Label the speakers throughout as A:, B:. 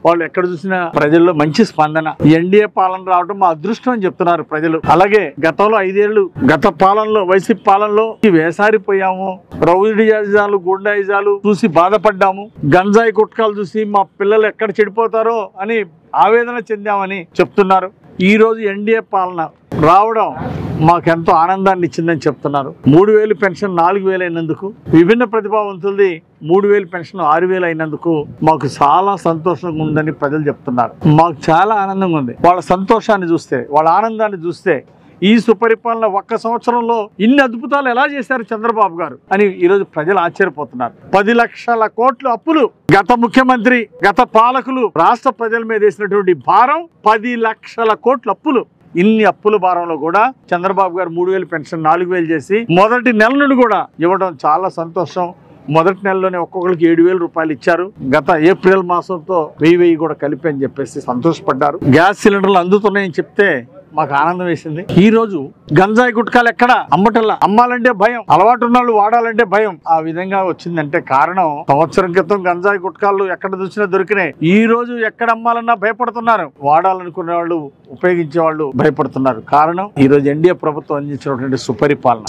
A: వాళ్ళు ఎక్కడ చూసినా ప్రజల్లో మంచి స్పందన. ఎన్డీఏ పాలన రావడం మా అదృష్టం అని చెప్తున్నారు ప్రజలు. అలాగే గతంలో 5 ఏళ్లు గత పాలనలో వైసీపీ పాలనలో వేసారిపోయాము, రౌడీజాలు గుండాయిజాలు చూసి బాధపడ్డాము, గంజాయి గుట్కాలు చూసి మా పిల్లలు ఎక్కడ చెడిపోతారో అని ఆవేదన చెందామని చెప్తున్నారు. ఈ రోజు ఎన్డీఏ పాలన రావడం మాకెంతో ఆనందాన్ని ఇచ్చిందని చెప్తున్నారు. 3000 పెన్షన్ 4000 అయినందుకు, విభిన్న ప్రతిభావంతులది 3000 పెన్షన్ 6000 అయినందుకు మాకు చాలా సంతోషంగా ఉందని ప్రజలు చెప్తున్నారు. మాకు చాలా ఆనందంగా ఉంది. వాళ్ళ సంతోషాన్ని చూస్తే, వాళ్ళ ఆనందాన్ని చూస్తే, ఈ సుపరిపాలన ఒక్క సంవత్సరంలో ఇన్ని అద్భుతాలు ఎలా చేశారు చంద్రబాబు గారు అని ఈరోజు ప్రజలు ఆశ్చర్యపోతున్నారు. 10 లక్షల కోట్ల అప్పులు గత ముఖ్యమంత్రి, గత పాలకులు రాష్ట్ర ప్రజల మీద వేసినటువంటి భారం 10 లక్షల కోట్ల అప్పులు. ఇన్ని అప్పుల భారంలో కూడా చంద్రబాబు గారు 3000 పెన్షన్ 4000 చేసి మొదటి నెల నుండి కూడా ఇవ్వడం చాలా సంతోషం. మొదటి నెలలోనే ఒక్కొక్కరికి 7000 రూపాయలు ఇచ్చారు. గత ఏప్రిల్ మాసంతో 1000 కూడా కలిపి అని చెప్పేసి సంతోషపడ్డారు. గ్యాస్ సిలిండర్లు అందుతున్నాయని చెప్తే మాకు ఆనందం వేసింది. ఈ రోజు గంజాయి గుట్కాలు ఎక్కడ అమ్మటల్లా, అమ్మాలంటే భయం, అలవాటు ఉన్న వాళ్ళు వాడాలంటే భయం. ఆ విధంగా వచ్చిందంటే కారణం సంవత్సరం క్రితం గంజాయి గుట్కాలు ఎక్కడ చూసినా దొరికినాయి. ఈ రోజు ఎక్కడ అమ్మాలన్నా భయపడుతున్నారు, వాడాలనుకునే వాళ్ళు, ఉపయోగించే వాళ్ళు భయపడుతున్నారు. కారణం ఈ రోజు ఎన్డీఏ ప్రభుత్వం అందించినటువంటి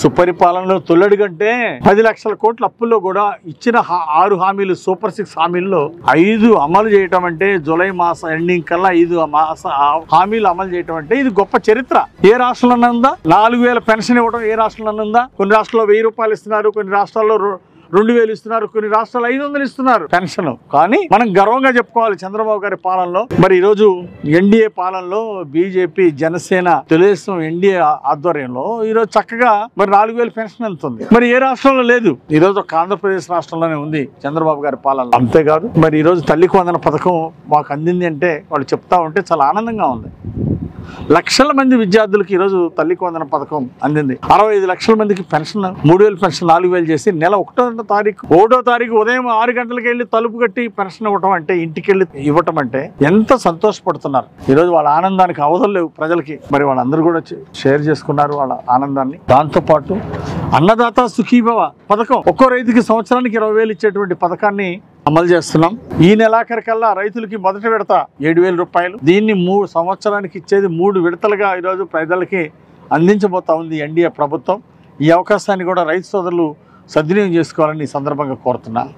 A: సుపరిపాలనలో తొలడుగంటే 10 లక్షల కోట్ల అప్పుల్లో కూడా ఇచ్చిన 6 హామీలు, సూపర్ 6 హామీల్లో 5 అమలు చేయటం అంటే జూలై మాసం ఎండింగ్ కల్లా 5 హామీలు అమలు చేయటం అంటే ఇది గొప్ప చరిత్ర. ఏ రాష్ట్రంలో ఉందా? 4000 పెన్షన్ ఇవ్వడం ఏ రాష్ట్రంలో ఉందా? కొన్ని రాష్ట్రాల్లో 1000 రూపాయలు ఇస్తున్నారు, కొన్ని రాష్ట్రాల్లో 2000 ఇస్తున్నారు, కొన్ని రాష్ట్రాలు 500 ఇస్తున్నారు పెన్షన్. కానీ మనం గర్వంగా చెప్పుకోవాలి చంద్రబాబు గారి పాలనలో. మరి ఈ రోజు ఎన్డీఏ పాలనలో బీజేపీ, జనసేన, తెలుగుదేశం ఎన్డీఏ ఆధ్వర్యంలో ఈ రోజు చక్కగా మరి 4000 పెన్షన్ అందుతుంది. మరి ఏ రాష్ట్రంలో లేదు. ఈ రోజు ఒక ఆంధ్రప్రదేశ్ రాష్ట్రంలోనే ఉంది చంద్రబాబు గారి పాలన. అంతేకాదు మరి ఈ రోజు తల్లికి వందన పథకం మాకు అందింది అంటే వాళ్ళు చెప్తా ఉంటే చాలా ఆనందంగా ఉంది. లక్షల మంది విద్యార్థులకు ఈరోజు తల్లికి వందన పథకం అందింది. 65 లక్షల మందికి పెన్షన్, 3000 పెన్షన్ 4000 చేసి నెల 1వ తారీఖు ఉదయం 6 గంటలకు వెళ్ళి తలుపు కట్టి పెన్షన్ ఇవ్వటం అంటే, ఇంటికి వెళ్ళి ఇవ్వటం అంటే ఎంత సంతోషపడుతున్నారు. ఈరోజు వాళ్ళ ఆనందానికి అవధులు లేవు ప్రజలకి. మరి వాళ్ళందరూ కూడా షేర్ చేసుకున్నారు వాళ్ళ ఆనందాన్ని. దాంతోపాటు అన్నదాత సుఖీభవ పథకం, ఒక్కో రైతుకి సంవత్సరానికి 20,000 ఇచ్చేటువంటి పథకాన్ని అమలు చేస్తున్నాం. ఈ నెలాఖరికల్లా రైతులకి మొదటి విడత 7,000 రూపాయలు. దీన్ని 3 సంవత్సరానికి ఇచ్చేది 3 విడతలుగా ఈరోజు ప్రజలకి అందించబోతా ఉంది ఎన్డీఏ ప్రభుత్వం. ఈ అవకాశాన్ని కూడా రైతు సోదరులు సద్వినియోగం చేసుకోవాలని ఈ సందర్భంగా కోరుతున్నాను.